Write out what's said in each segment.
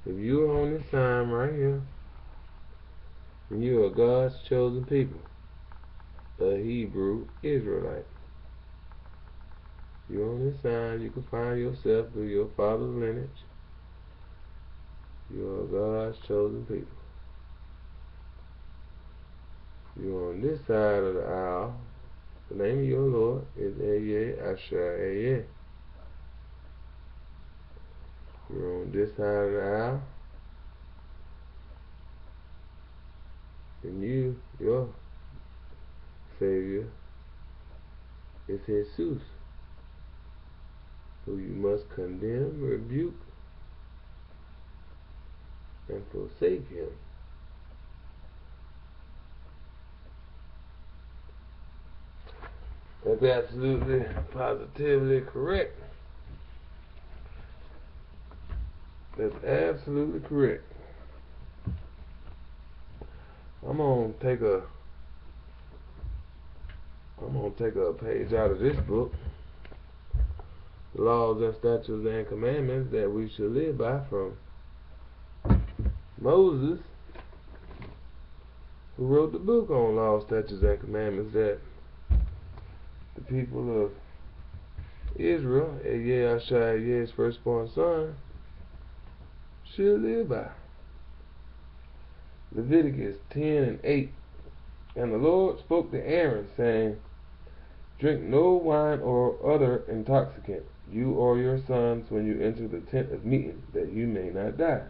If you are on this sign right here, and you are God's chosen people, a Hebrew Israelite, you're on this sign, you can find yourself through your father's lineage. You are God's chosen people. You're on this side of the aisle. The name of your Lord is Ehyeh Asher Ehyeh. You're on this side of the aisle. And your Savior, is Jesus, who you must condemn, rebuke, and forsake him. That's absolutely, positively correct. That's absolutely correct. I'm gonna take a page out of this book, the laws and statutes and commandments that we should live by, from Moses, who wrote the book on laws, statutes, and commandments that the people of Israel, Ehyeh Asher Ehyeh's firstborn son, should live by. Leviticus 10:8. And the Lord spoke to Aaron, saying, drink no wine or other intoxicant, you or your sons, when you enter the tent of meeting, that you may not die.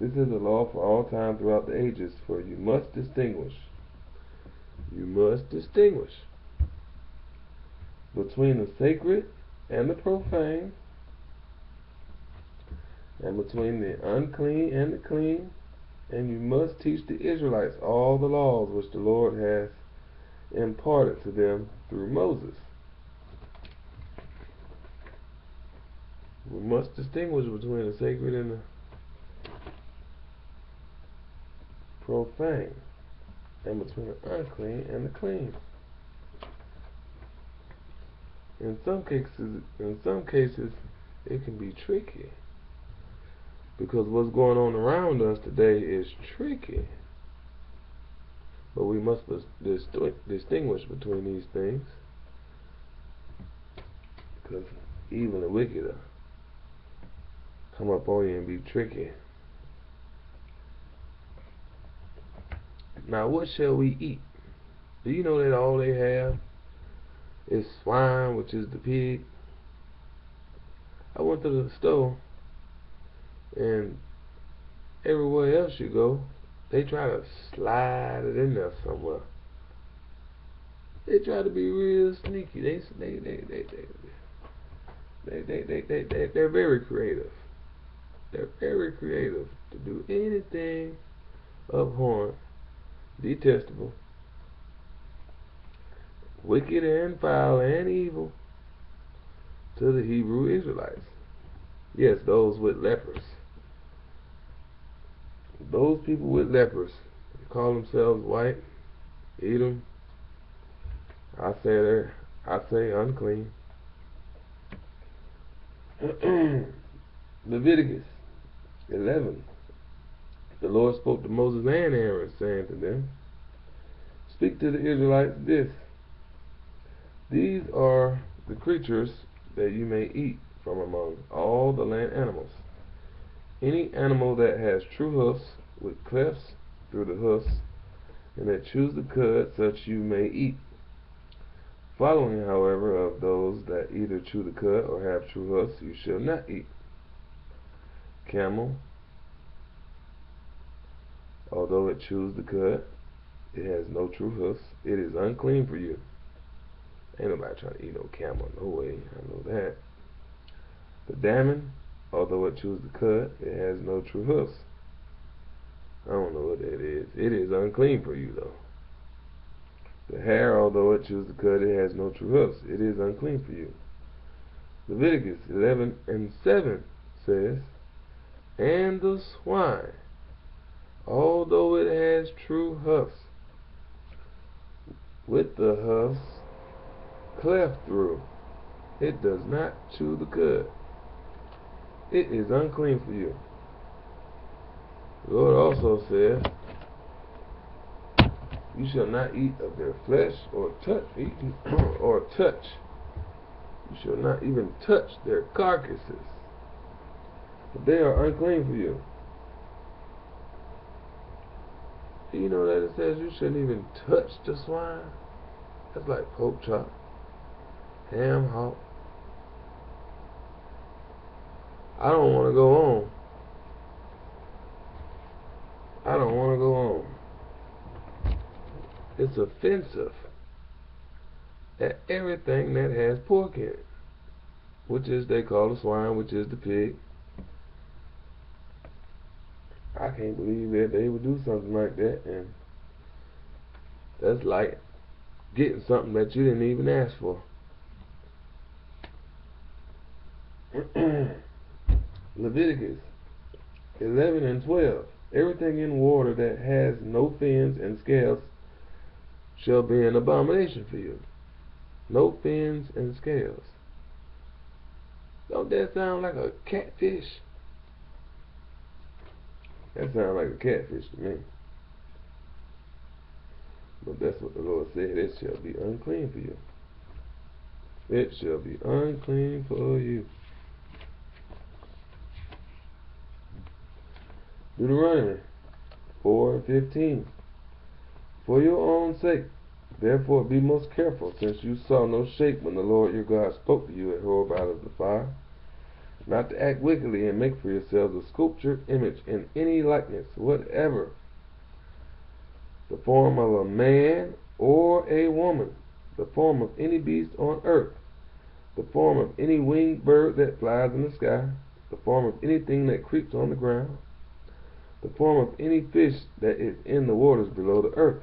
This is a law for all time throughout the ages, for you must distinguish between the sacred and the profane, and between the unclean and the clean, and you must teach the Israelites all the laws which the Lord hath imparted to them through Moses. We must distinguish between the sacred and the profane, and between the unclean and the clean. In some cases, it can be tricky, because what's going on around us today is tricky. But we must distinguish between these things, because even the wicked will come up on you and be tricky. Now, what shall we eat? Do you know that all they have is swine, which is the pig? I went to the store, and everywhere else you go, they try to slide it in there somewhere. They try to be real sneaky. They're very creative. They're very creative to do anything abhorrent, detestable, wicked and foul and evil to the Hebrew Israelites. Yes, those with lepers. Those people with lepers, they call themselves white, eat them. I say unclean. Leviticus 11. The Lord spoke to Moses and Aaron, saying to them, speak to the Israelites this. These are the creatures that you may eat from among all the land animals. Any animal that has true hoofs, with clefts through the hoofs, and that chews the cud, such you may eat. Following, however, of those that either chew the cud or have true hoofs, you shall not eat. Camel, although it chews the cud, it has no true hoofs. It is unclean for you. Ain't nobody trying to eat no camel, no way. I know that. The dammon, although it chews the cud, it has no true hoofs. I don't know what that is. It is unclean for you, though. The hare, although it chews the cud, it has no true hoofs. It is unclean for you. Leviticus 11:7 says, and the swine, although it has true hoofs, with the hoofs cleft through, it does not chew the cud. It is unclean for you. The Lord also says, you shall not eat of their flesh or touch or touch. You shall not even touch their carcasses, but they are unclean for you. Do you know that it says you shouldn't even touch the swine? That's like pork chop, ham hock. I don't want to go on. I don't want to go on. It's offensive that everything that has pork in it, which is they call the swine, which is the pig. I can't believe that they would do something like that, and that's like getting something that you didn't even ask for. Leviticus 11 and 12. Everything in water that has no fins and scales shall be an abomination for you. No fins and scales. Don't that sound like a catfish? That sounds like a catfish to me. But that's what the Lord said. It shall be unclean for you. It shall be unclean for you. Deuteronomy 4:15. For your own sake, therefore be most careful, since you saw no shape when the Lord your God spoke to you at Horeb out of the fire, not to act wickedly and make for yourselves a sculptured image in any likeness whatever, the form of a man or a woman, the form of any beast on earth, the form of any winged bird that flies in the sky, the form of anything that creeps on the ground, the form of any fish that is in the waters below the earth.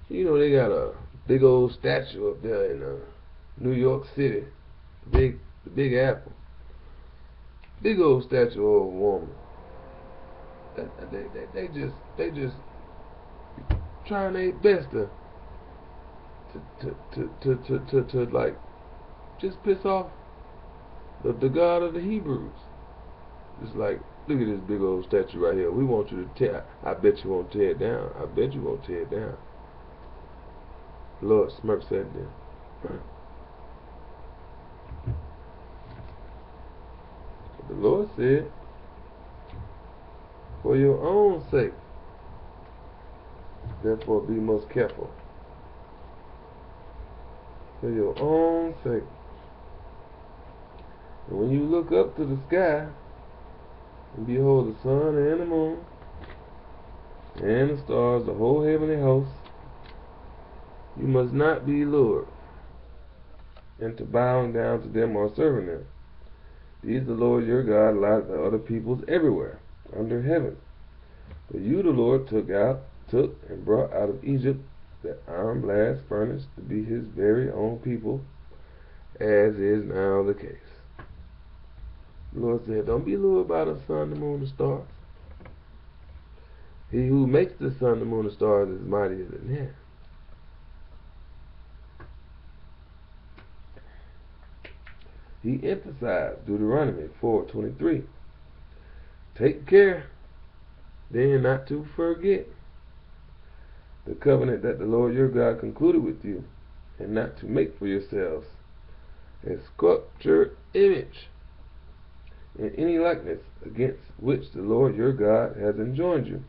You know, they got a big old statue up there in New York City, the Big Apple. Big old statue of a woman. They just trying their best to like just piss off the God of the Hebrews. It's like, look at this big old statue right here. We want you to tear. I bet you won't tear it down. I bet you won't tear it down. The Lord smirks at them. The Lord said, for your own sake, therefore be most careful. For your own sake. And when you look up to the sky, and behold the sun and the moon, and the stars, the whole heavenly host, you must not be lured into bowing down to them or serving them. These the Lord your God allotted to other peoples everywhere under heaven. But you the Lord took and brought out of Egypt the iron blast furnace to be his very own people, as is now the case. The Lord said, don't be lured by the sun, the moon, the stars. He who makes the sun, the moon, the stars is mightier than him. He emphasized Deuteronomy 4:23. Take care then not to forget the covenant that the Lord your God concluded with you, and not to make for yourselves a sculptured image in any likeness against which the Lord your God has enjoined you.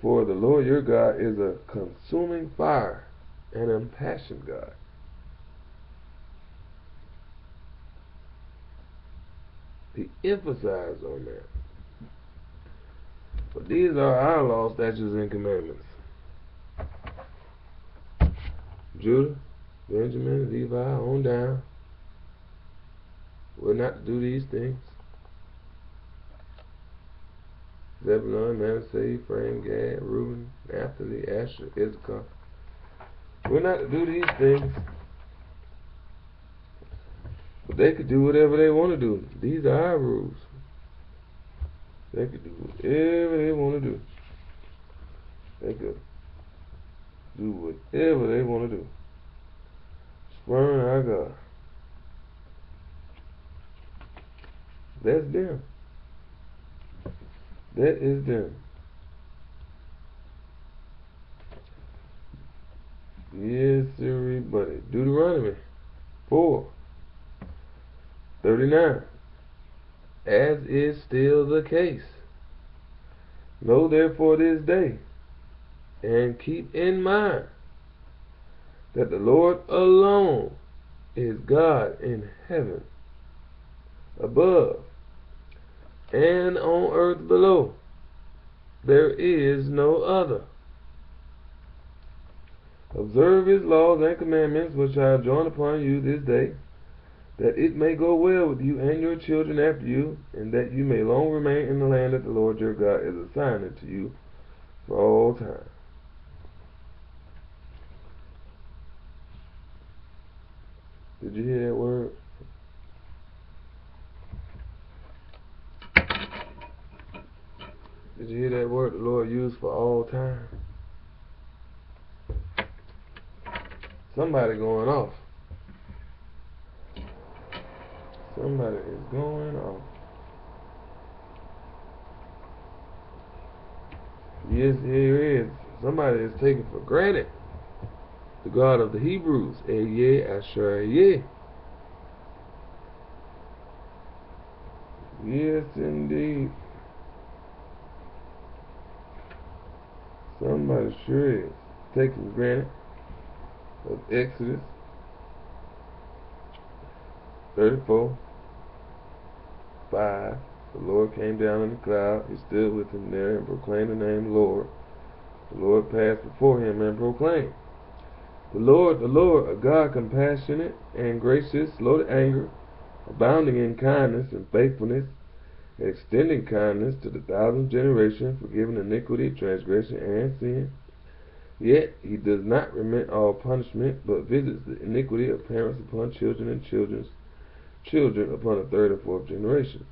For the Lord your God is a consuming fire, an impassioned God. He emphasized on that. But these are our laws, statutes, and commandments. Judah, Benjamin, Levi, on down. We're not to do these things. Zebulun, Manasseh, Ephraim, Gad, Reuben, Naphtali, Asher, Issachar. We're not to do these things. But they could do whatever they want to do. These are our rules. They could do whatever they want to do. They could do whatever they want to do. Spurn our God. That's them. That is them. Yes, sir, buddy. Deuteronomy 4:39. As is still the case. Know therefore this day, and keep in mind that the Lord alone is God in heaven above and on earth below. There is no other. Observe his laws and commandments which I have joined upon you this day, that it may go well with you and your children after you, and that you may long remain in the land that the Lord your God is assigning to you for all time. Did you hear that word? Did you hear that word the Lord used for all time? Somebody going off. Somebody is going off. Yes, here is. Somebody is taking for granted the God of the Hebrews. Ehyeh Asher Ehyeh. Yes, indeed. Somebody sure is taking granted of Exodus 34:5. The Lord came down in the cloud. He stood with him there and proclaimed the name Lord. The Lord passed before him and proclaimed, the Lord, a God compassionate and gracious, slow to anger, abounding in kindness and faithfulness, extending kindness to the 1,000th generation, forgiving iniquity, transgression, and sin. Yet he does not remit all punishment, but visits the iniquity of parents upon children and children's children upon the 3rd and 4th generation.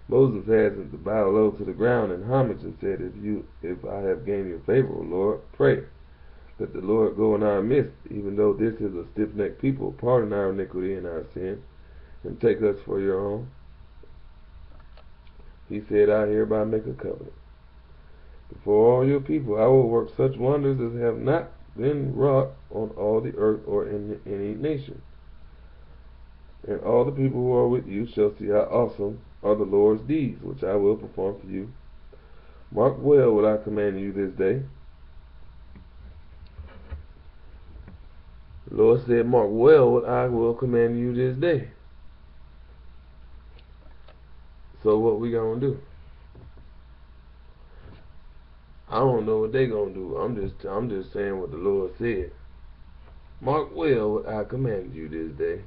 Moses hastened to bow low to the ground in homage and said, If I have gained your favor, O Lord, pray that the Lord go in our midst, even though this is a stiff-necked people, pardon our iniquity and our sin, and take us for your own. He said, I hereby make a covenant. Before all your people I will work such wonders as have not been wrought on all the earth or in any nation. And all the people who are with you shall see how awesome are the Lord's deeds, which I will perform for you. Mark well what I command you this day. The Lord said, mark well what I will command you this day. So what we gonna do? I don't know what they gonna do. I'm just saying what the Lord said. Mark well what I commanded you this day.